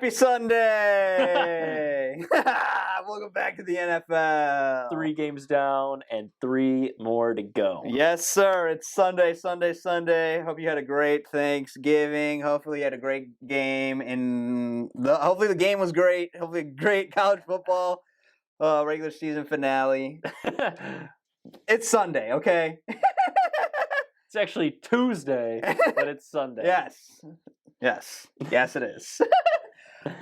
Happy Sunday! Welcome back to the NFL. 3 games down and 3 more to go. Yes, sir. It's Sunday. Hope you had a great Thanksgiving. Hopefully you had a great game. Hopefully the game was great. Hopefully great college football regular season finale. It's Sunday, okay? It's actually Tuesday, but it's Sunday. Yes, it is.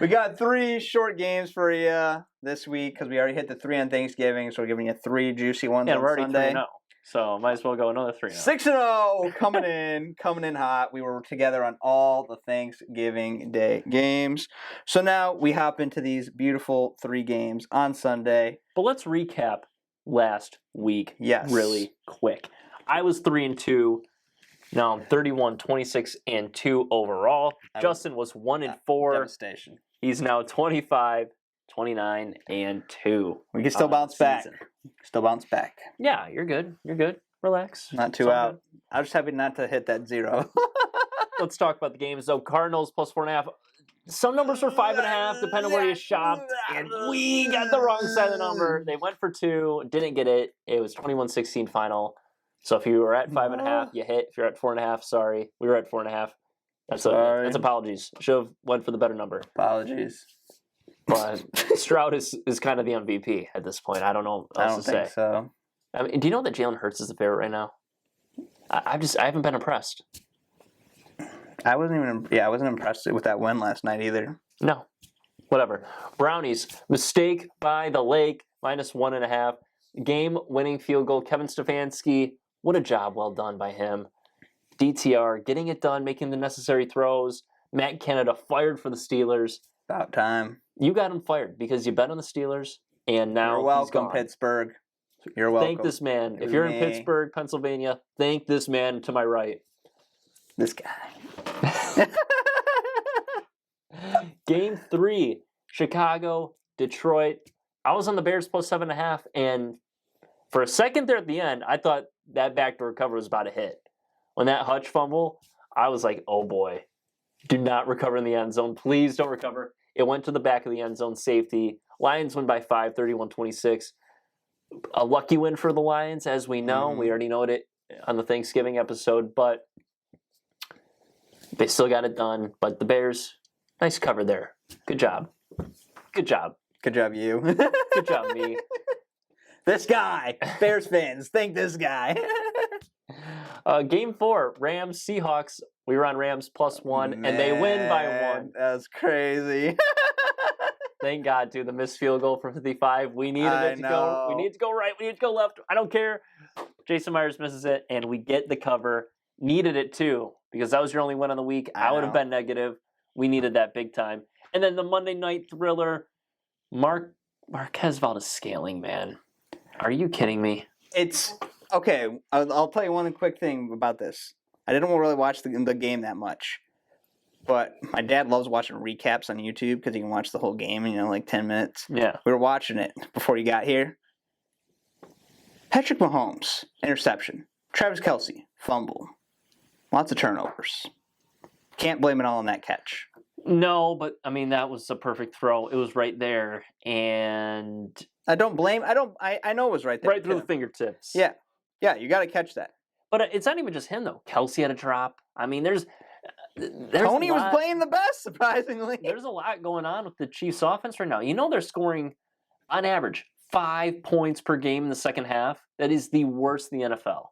We got 3 short games for you this week because we already hit the 3 on Thanksgiving, so we're giving you 3 juicy ones on we're already Sunday. 3-0, so might as well go another 3-0. 6-0 coming in hot. We were together on all the Thanksgiving Day games. So now we hop into these beautiful 3 games on Sunday. But let's recap last week really quick. I was 3-2. Now I'm 31, 26, and 2 overall. Justin was 1-4. Devastation. He's now 25, 29, and 2. We can still bounce back. Yeah, you're good. Relax. Not too out. I was just happy not to hit that 0. Let's talk about the games. So Cardinals plus 4.5. Some numbers were 5.5, depending on where you shopped. And we got the wrong side of the number. They went for 2, didn't get it. It was 21-16 final. So if you were at 5.5, you hit. If you're at 4.5, sorry. We were at 4.5. That's apologies. Should have went for the better number. Apologies. But Stroud is kind of the MVP at this point. I don't know what else to say. I don't think so. I mean, do you know that Jalen Hurts is the favorite right now? I haven't been impressed. I wasn't impressed with that win last night either. No. Whatever. Brownies. Mistake by the lake. -1.5. Game-winning field goal. Kevin Stefanski. What a job well done by him. DTR, getting it done, making the necessary throws. Matt Canada fired for the Steelers. About time. You got him fired because you bet on the Steelers, and now You're welcome, he's gone. Pittsburgh. You're welcome. Thank this man. If you're in Pittsburgh, Pennsylvania, thank this man to my right. This guy. Game 3, Chicago, Detroit. I was on the Bears plus 7.5, and for a second there at the end, I thought that backdoor cover was about to hit. When that Hutch fumble, I was like, oh boy, do not recover in the end zone. Please don't recover. It went to the back of the end zone, safety. Lions win by 5, 31-26. A lucky win for the Lions, as we know. We already know it on the Thanksgiving episode, but they still got it done. But the Bears, nice cover there. Good job. Good job, you. Good job, me. This guy. Bears fans, thank this guy. Game 4, Rams, Seahawks. We were on Rams +1, and they win by 1. That's crazy. Thank God, dude. The missed field goal from 55. We needed it to go. We need to go right. We need to go left. I don't care. Jason Myers misses it, and we get the cover. Needed it, too, because that was your only win on the week. I would have been negative. We needed that big time. And then the Monday night thriller, Marquez Valdes-Scantling, man. Are you kidding me? It's okay. I'll tell you one quick thing about this. I didn't really watch the game that much, but my dad loves watching recaps on YouTube because he can watch the whole game in like 10 minutes. Yeah, we were watching it before you got here. Patrick Mahomes interception. Travis Kelce fumble. Lots of turnovers. Can't blame it all on that catch. No, but I mean that was a perfect throw. It was right there, and I know it was right there. Right through the fingertips. Yeah, you got to catch that. But it's not even just him though. Kelce had a drop. I mean, there's Tony was playing the best, surprisingly. There's a lot going on with the Chiefs' offense right now. You know they're scoring on average 5 points per game in the second half. That is the worst in the NFL.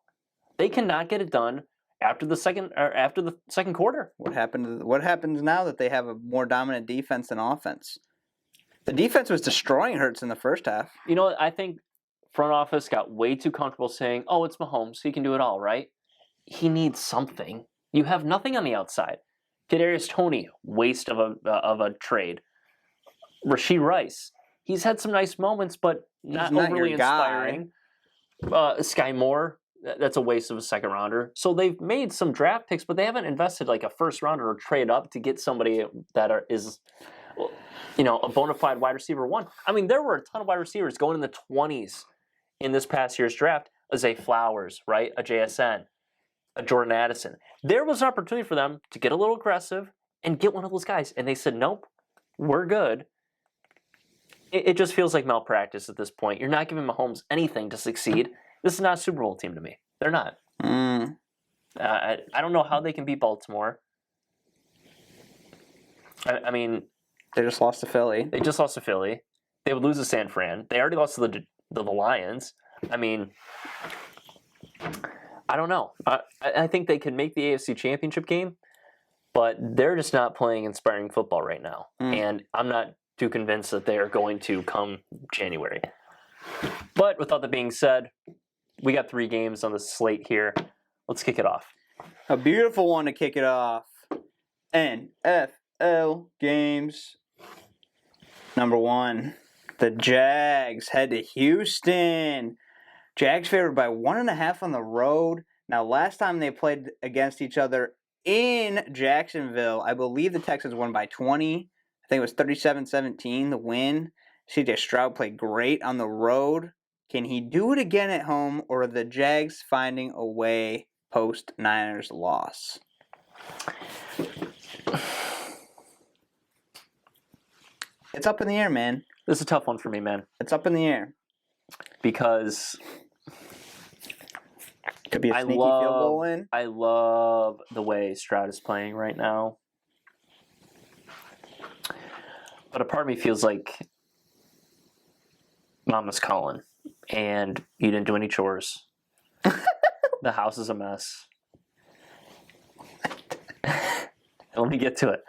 They cannot get it done after the second quarter. What happens now that they have a more dominant defense than offense? The defense was destroying Hurts in the first half. You know, I think front office got way too comfortable saying, "Oh, it's Mahomes, he can do it all," right? He needs something. You have nothing on the outside. Kadarius Toney, waste of a trade. Rashee Rice, he's had some nice moments, but not overly inspiring. Sky Moore, that's a waste of a second rounder. So they've made some draft picks, but they haven't invested like a first rounder or trade up to get somebody that is a bona fide wide receiver 1. I mean, there were a ton of wide receivers going in the 20s in this past year's draft. A Zay Flowers, right? A JSN, a Jordan Addison. There was an opportunity for them to get a little aggressive and get one of those guys. And they said, nope, we're good. It just feels like malpractice at this point. You're not giving Mahomes anything to succeed. This is not a Super Bowl team to me. They're not. I don't know how they can beat Baltimore. I mean, They just lost to Philly. they just lost to Philly. They would lose to San Fran. They already lost to the Lions. I mean, I don't know. I think they could make the AFC Championship game, but they're just not playing inspiring football right now. And I'm not too convinced that they are going to come January. But with all that being said, we got 3 games on the slate here. Let's kick it off. A beautiful one to kick it off. NFL games. Number 1, the Jags head to Houston. Jags favored by 1.5 on the road. Now, last time they played against each other in Jacksonville, I believe the Texans won by 20. I think it was 37-17, the win. CJ Stroud played great on the road. Can he do it again at home, or are the Jags finding a way post-Niners loss? It's up in the air, man. This is a tough one for me, man, It's up in the air. because Could be a sneaky field goal in. I love the way Stroud is playing right now. But a part of me feels like Mama's calling, and you didn't do any chores. The house is a mess. Let me get to it.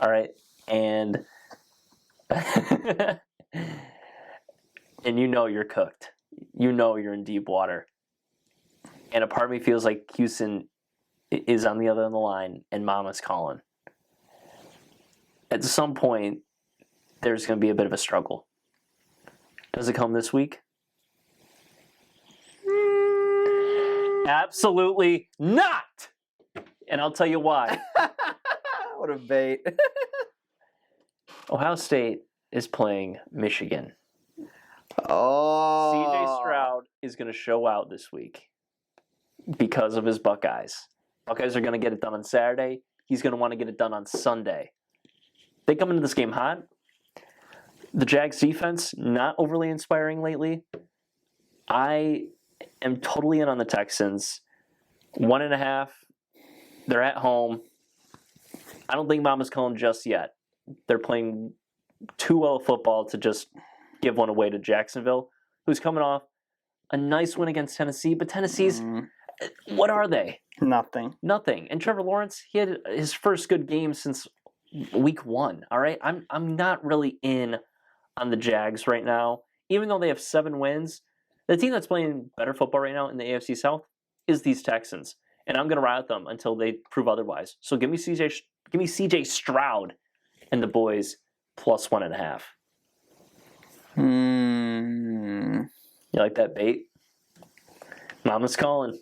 All right. And and you know you're cooked. You know you're in deep water. And a part of me feels like Houston is on the other end of the line and Mama's calling. At some point, there's going to be a bit of a struggle. Does it come this week? Absolutely not! And I'll tell you why. What a bait. Ohio State is playing Michigan. Oh. CJ Stroud is going to show out this week because of his Buckeyes. Buckeyes are going to get it done on Saturday. He's going to want to get it done on Sunday. They come into this game hot. The Jags defense, not overly inspiring lately. I am totally in on the Texans. 1.5. They're at home. I don't think Mama's calling just yet. They're playing too well football to just give one away to Jacksonville, who's coming off a nice win against Tennessee. But Tennessee's, what are they? Nothing. Nothing. And Trevor Lawrence, he had his first good game since week 1. All right, I'm not really in on the Jags right now, even though they have 7 wins. The team that's playing better football right now in the AFC South is these Texans, and I'm going to ride with them until they prove otherwise. So give me CJ Stroud and the boys plus 1.5. You like that bait? Mama's calling.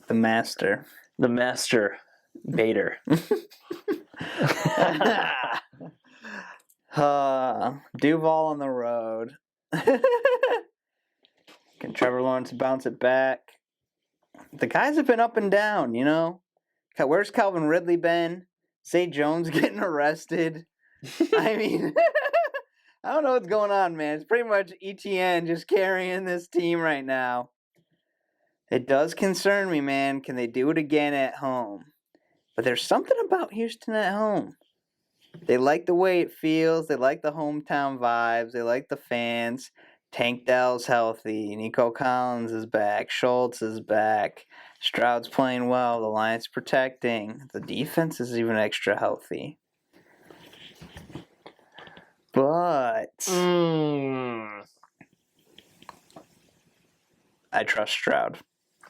The master. The master baiter. Duval on the road. Can Trevor Lawrence bounce it back? The guys have been up and down, you know? Where's Calvin Ridley been? Zay Jones getting arrested. I mean, I don't know what's going on, man. It's pretty much ETN just carrying this team right now. It does concern me, man. Can they do it again at home? But there's something about Houston at home. They like the way it feels. They like the hometown vibes. They like the fans. Tank Dell's healthy. Nico Collins is back. Schultz is back. Stroud's playing well. The Lions protecting. The defense is even extra healthy. But I trust Stroud.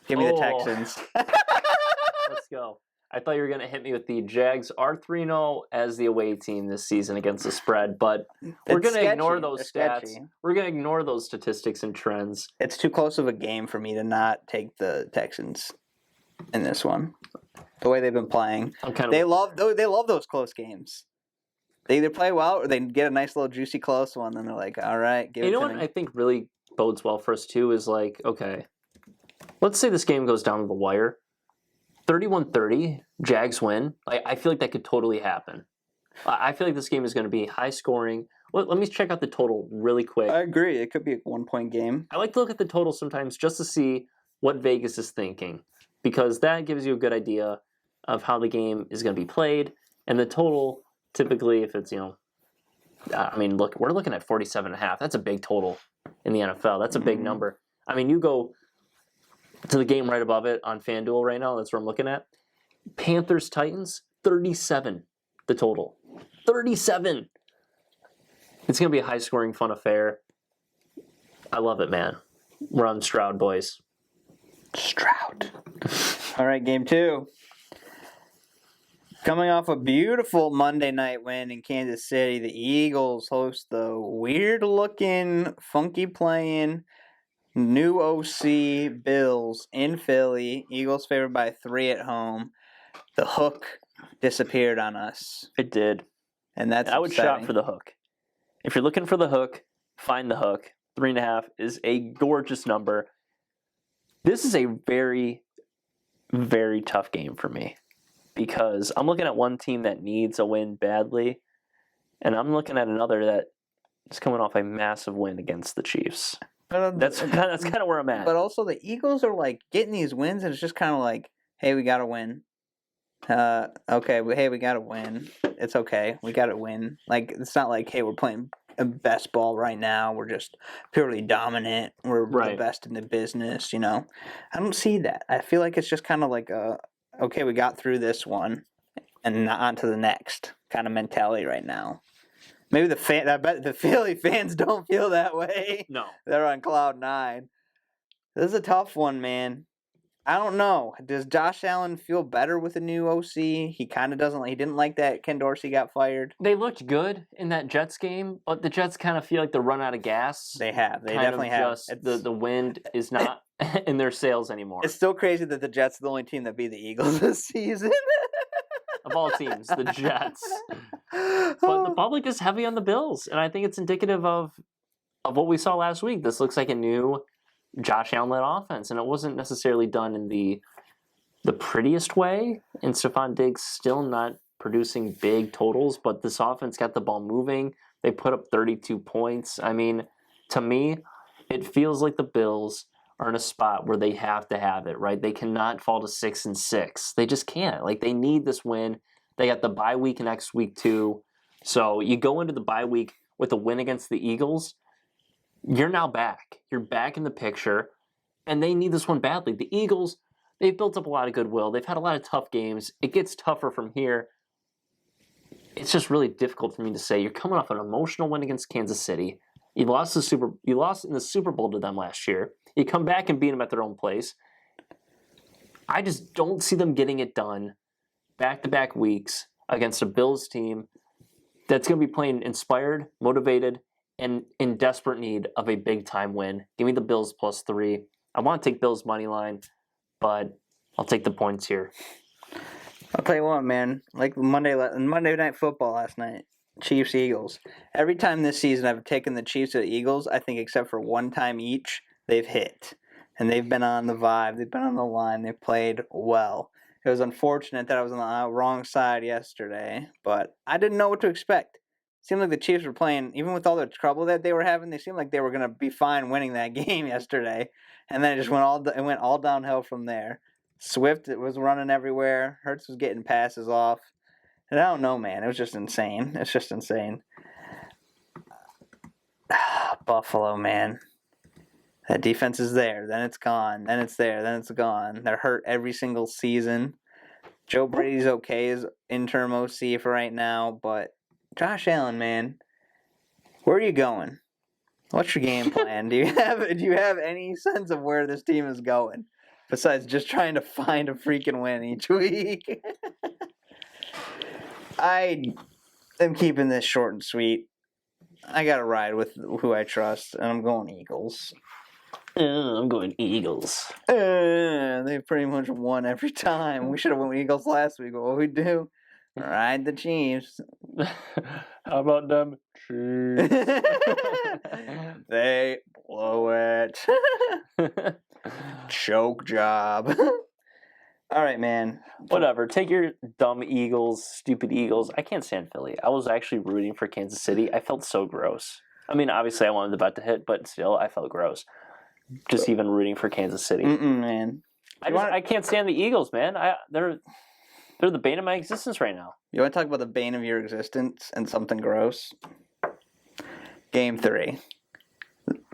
Give me the Texans. Let's go. I thought you were going to hit me with the Jags are 3-0 as the away team this season against the spread, but we're going to ignore those stats. We're going to ignore those statistics and trends. It's too close of a game for me to not take the Texans in this one. The way they've been playing. They love those close games. They either play well or they get a nice little juicy close one, then they're like, all right, give it to me. You know what I think really bodes well for us too is like, okay, let's say this game goes down to the wire. 31-30, Jags win. I feel like that could totally happen. I feel like this game is going to be high scoring. Let me check out the total really quick. I agree. It could be a 1-point game. I like to look at the total sometimes just to see what Vegas is thinking, because that gives you a good idea of how the game is going to be played. And the total, typically, if it's, look, we're looking at 47.5. That's a big total in the NFL. That's a big number. I mean, you go to the game right above it on FanDuel right now. That's what I'm looking at. Panthers Titans 37. The total 37. It's gonna be a high scoring, fun affair. I love it, man. We're on Stroud, boys. Stroud. All right, game 2. Coming off a beautiful Monday night win in Kansas City, the Eagles host the weird-looking, funky-playing, new OC Bills in Philly. Eagles favored by 3 at home. The hook disappeared on us, It did. and that's I would shop upsetting. for the hook. If you're looking for the hook, find the hook. 3.5 is a gorgeous number. This is a very, very tough game for me because I'm looking at one team that needs a win badly, and I'm looking at another that is coming off a massive win against the Chiefs. That's kind of where I'm at. But also, the Eagles are like getting these wins, and it's just kind of like, hey, we got to win. Okay, hey, we got to win. It's okay. We got to win. Like, it's not like, hey, we're playing best ball right now. We're just purely dominant. We're the best in the business, I don't see that. I feel like it's just kind of like okay, we got through this one and on to the next kind of mentality right now. Maybe I bet the Philly fans don't feel that way. No. They're on cloud 9. This is a tough one, man. I don't know. Does Josh Allen feel better with the new OC? He kind of doesn't. He didn't like that Ken Dorsey got fired. They looked good in that Jets game, but the Jets kind of feel like they're run out of gas. They have. They definitely have. The wind is not in their sails anymore. It's still crazy that the Jets are the only team that beat the Eagles this season. Of all teams, the Jets. But the public is heavy on the Bills, and I think it's indicative of what we saw last week. This looks like a new Josh Allen-led offense, and it wasn't necessarily done in the prettiest way. And Stephon Diggs still not producing big totals, but this offense got the ball moving. They put up 32 points. I mean, to me, it feels like the Bills are in a spot where they have to have it, right? They cannot fall to 6-6. They just can't. Like, they need this win. They got the bye week next week too. So you go into the bye week with a win against the Eagles, you're now back. You're back in the picture, and they need this one badly. The Eagles, they've built up a lot of goodwill. They've had a lot of tough games. It gets tougher from here. It's just really difficult for me to say. You're coming off an emotional win against Kansas City. You lost in the Super Bowl to them last year. You come back and beat them at their own place. I just don't see them getting it done back-to-back weeks against a Bills team that's going to be playing inspired, motivated, and in desperate need of a big-time win. Give me the Bills +3. I want to take Bills money line, but I'll take the points here. I'll tell you what, man. Like Monday Night Football last night, Chiefs Eagles. Every time this season I've taken the Chiefs or the Eagles, I think except for one time each, they've hit. And they've been on the vibe. They've been on the line. They've played well. It was unfortunate that I was on the wrong side yesterday, but I didn't know what to expect. It seemed like the Chiefs were playing, even with all the trouble that they were having, they seemed like they were going to be fine winning that game yesterday. And then it just went all downhill from there. Swift was running everywhere. Hurts was getting passes off. And I don't know, man. It was just insane. It's just insane. Buffalo, man. That defense is there. Then it's gone. Then it's there. Then it's gone. They're hurt every single season. Joe Brady's okay as interim OC for right now, but Josh Allen, man, where are you going? What's your game plan? Do you have any sense of where this team is going besides just trying to find a freaking win each week? I am keeping this short and sweet. I got to ride with who I trust, and I'm going Eagles. I'm going Eagles. They pretty much won every time. We should have won Eagles last week. What we do? Ride the Chiefs. How about them Chiefs? They blow it. Choke job. All right, man. Whatever. Take your dumb Eagles, stupid Eagles. I can't stand Philly. I was actually rooting for Kansas City. I felt so gross. I mean, obviously, I wanted the bet to hit, but still, I felt gross. Just even rooting for Kansas City. Man. I can't stand the Eagles, man. They're the bane of my existence right now. You want to talk about the bane of your existence and something gross? Game 3.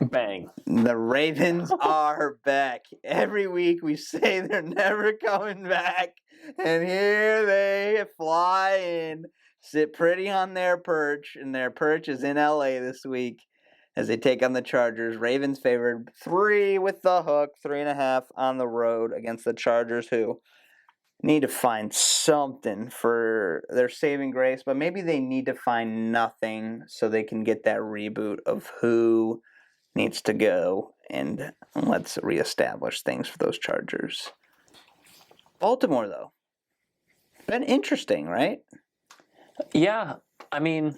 Bang. The Ravens are back. Every week we say they're never coming back. And here they fly in, sit pretty on their perch, and their perch is in LA this week as they take on the Chargers. Ravens favored 3 with the hook, 3.5 on the road against the Chargers, who need to find something for their saving grace, but maybe they need to find nothing so they can get that reboot of who needs to go, and let's reestablish things for those Chargers. Baltimore, though, been interesting, right? Yeah, I mean,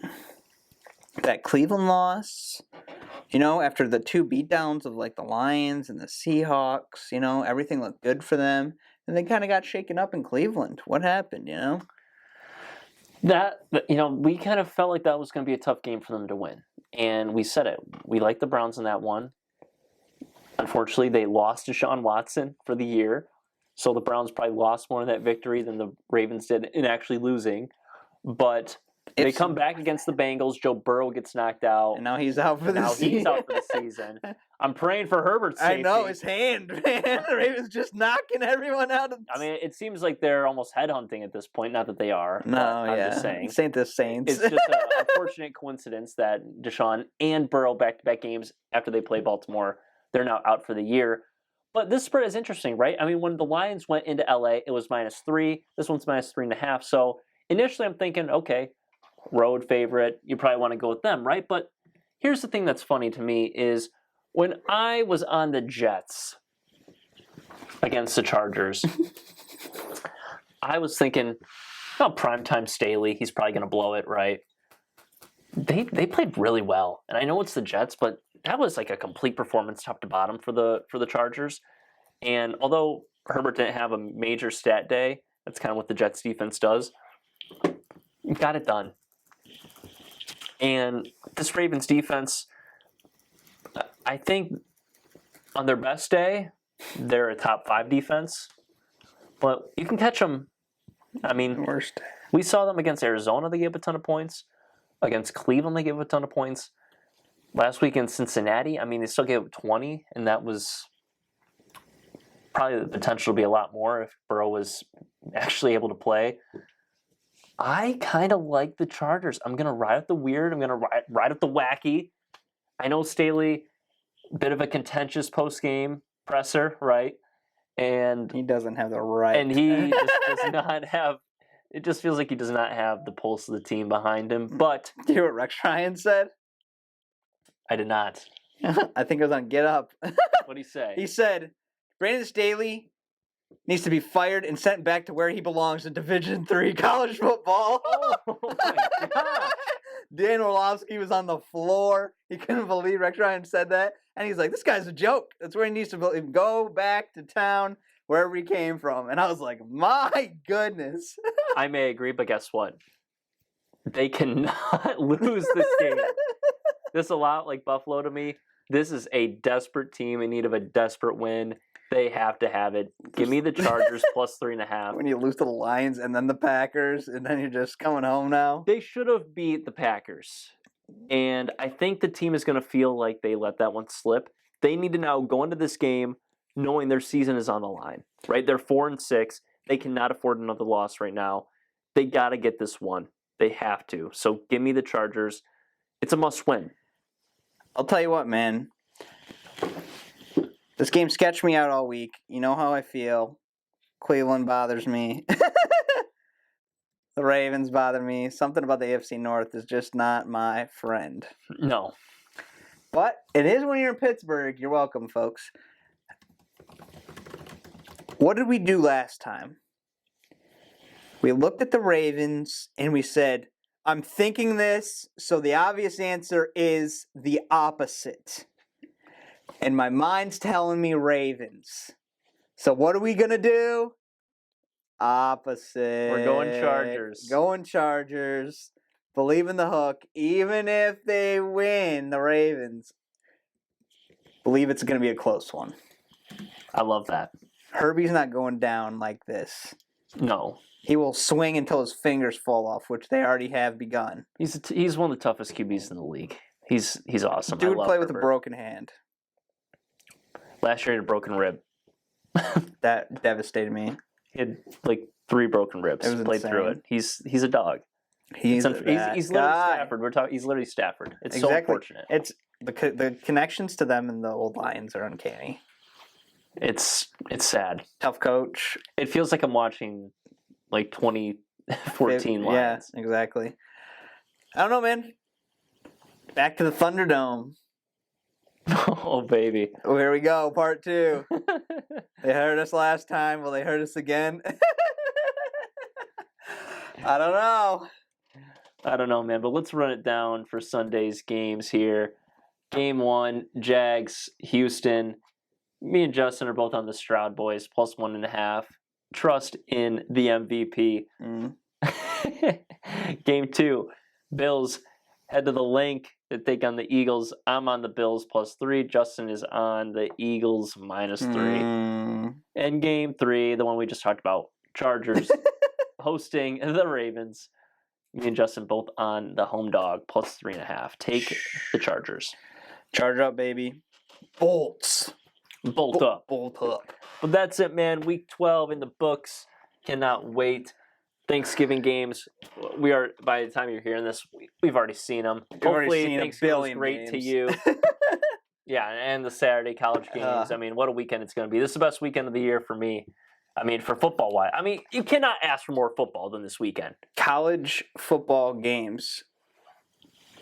that Cleveland loss, after the 2 beatdowns of like the Lions and the Seahawks, everything looked good for them, and they kind of got shaken up in Cleveland. What happened, we kind of felt like that was going to be a tough game for them to win. And we said it. We liked the Browns in that one. Unfortunately, they lost Deshaun Watson for the year. So the Browns probably lost more in that victory than the Ravens did in actually losing. But they come back against the Bengals. Joe Burrow gets knocked out. And now he's out for the season. He's out for the season. I'm praying for Herbert's safety. I know, his hand, man. The Ravens just knocking everyone out. I mean, it seems like they're almost headhunting at this point. Not that they are. No, I'm just saying. Saint the Saints. It's just an unfortunate coincidence that Deshaun and Burrow back-to-back games after they play Baltimore, they're now out for the year. But this spread is interesting, right? I mean, when the Lions went into LA, it was -3. This one's -3.5. So initially I'm thinking, okay, road favorite, you probably want to go with them, right? But here's the thing that's funny to me is when I was on the Jets against the Chargers, I was thinking, primetime Staley, he's probably going to blow it, right? They played really well, and I know it's the Jets, but that was like a complete performance top to bottom for the Chargers. And although Herbert didn't have a major stat day, that's kind of what the Jets defense does. Got it done. And this Ravens defense, I think on their best day, they're a top 5 defense. But you can catch them. I mean, worst. We saw them against Arizona. They gave a ton of points. Against Cleveland, they gave a ton of points. Last week in Cincinnati, I mean, they still gave 20, and that was probably the potential to be a lot more if Burrow was actually able to play. I kind of like the Chargers. I'm going to ride with the weird. I'm going to ride with the wacky. I know Staley, bit of a contentious post-game presser, right? And he doesn't have the right. And he just does not have, it just feels like he does not have the pulse of the team behind him. But do you hear what Rex Ryan said? I did not. I think it was on Get Up. What'd he say? He said, Brandon Staley needs to be fired and sent back to where he belongs in Division III college football. Oh my God. Dan Orlovsky was on the floor. He couldn't believe Rex Ryan said that. And he's like, this guy's a joke. That's where he needs to go back to town, wherever he came from. And I was like, my goodness. I may agree, but guess what? They cannot lose this game. This is a lot like Buffalo to me. This is a desperate team in need of a desperate win. They have to have it. Give me the Chargers plus 3.5. When you lose to the Lions and then the Packers, and then you're just coming home now. They should have beat the Packers. And I think the team is going to feel like they let that one slip. They need to now go into this game knowing their season is on the line, right? They're 4-6. They cannot afford another loss right now. They got to get this one. They have to. So give me the Chargers. It's a must win. I'll tell you what, man. This game sketched me out all week. You know how I feel. Cleveland bothers me. The Ravens bother me. Something about the AFC North is just not my friend. No. But it is when you're in Pittsburgh. You're welcome, folks. What did we do last time? We looked at the Ravens and we said, I'm thinking this, so the obvious answer is the opposite. And my mind's telling me Ravens. So what are we going to do? opposite. We're going Chargers. Going Chargers. Believe in the hook. Even if they win, the Ravens, believe it's going to be a close one. I love that. Herbie's not going down like this. No. He will swing until his fingers fall off, which they already have begun. He's one of the toughest QBs in the league. He's awesome. Dude I love play with a Herbert. broken hand. Last year he had a broken rib. That devastated me. He had like 3 broken ribs. It was Played through it. insane. He's a dog. He's He's literally Stafford. He's literally Stafford. It's so unfortunate. It's the connections to them and the old Lions are uncanny. It's sad. Tough coach. It feels like I'm watching like 2014 Lions. Yeah, exactly. I don't know, man. Back to the Thunderdome. Oh baby. Oh, here we go, part 2. They heard us last time. Will they hurt us again? I don't know. I don't know, man, but let's run it down for Sunday's games here. Game 1, Jags, Houston. Me and Justin are both on the Stroud boys, plus 1.5. Trust in the MVP. Game 2, Bills head to the link to take on the Eagles. I'm on the Bills plus 3. Justin is on the Eagles minus 3. And game 3, the one we just talked about, Chargers hosting the Ravens. Me and Justin both on the home dog plus 3.5. Take the Chargers. Charge up, baby. Bolts. Bolt up. Bolt up. But that's it, man. Week 12 in the books. Cannot wait. Thanksgiving games. We are, by the time you're hearing this, we've already seen them. Hopefully, Thanksgiving was great to you. Yeah, and the Saturday college games. I mean, what a weekend it's going to be. This is the best weekend of the year for me. I mean, for football-wise. I mean, you cannot ask for more football than this weekend. College football games.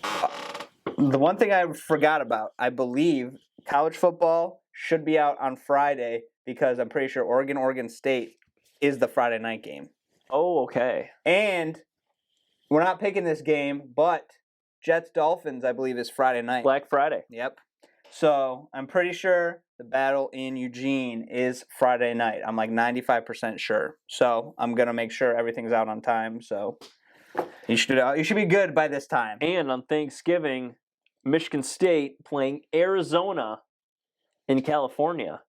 The one thing I forgot about, I believe college football should be out on Friday because I'm pretty sure Oregon State is the Friday night game. Oh, okay. And we're not picking this game, but Jets-Dolphins, I believe, is Friday night. Black Friday. Yep. So I'm pretty sure the battle in Eugene is Friday night. I'm like 95% sure. So I'm going to make sure everything's out on time. So you should be good by this time. And on Thanksgiving, Michigan State playing Arizona in California.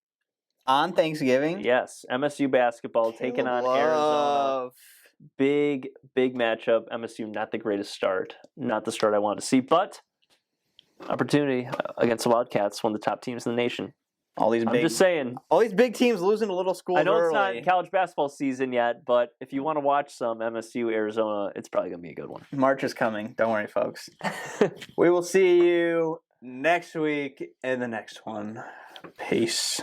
On Thanksgiving? Yes, MSU basketball taking on Arizona. Big matchup. MSU, not the greatest start. Not the start I wanted to see, but opportunity against the Wildcats, one of the top teams in the nation. I'm just saying. All these big teams losing to little schools I know early. it's not college basketball season yet, but if you want to watch some MSU Arizona, it's probably going to be a good one. March is coming. Don't worry, folks. We will see you next week in the next one. Peace.